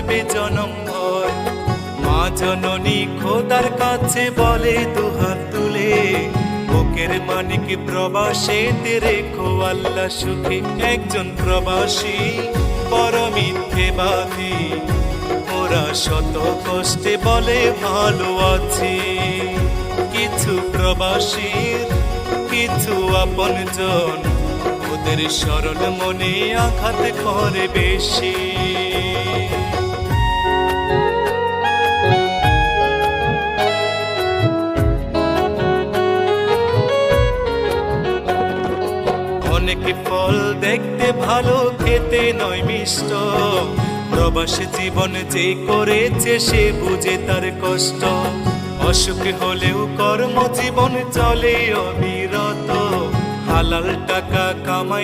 করবে জনমভর। মা জননী খোদার কাছে বলে দুহাত তুলে, বুকের মানিক প্রবাসেতে রেখো আল্লাহ সুখে। একজন প্রবাসী বড় মিথ্যেবাদী, ওরা শত কষ্টে বলে ভালো আছি। কিছু প্রবাসীর কিছু আপনজন, ওদের সরল মনে আঘাত করে বেশি। অনেক ফল দেখতে ভালো, খেতে নয় মিষ্ট। প্রবাস জীবন যে করেছে সে বুঝে তার কষ্ট। অসুখ হলেও কর্মজীবন চলে অবিরত, হালাল টাকা কামাই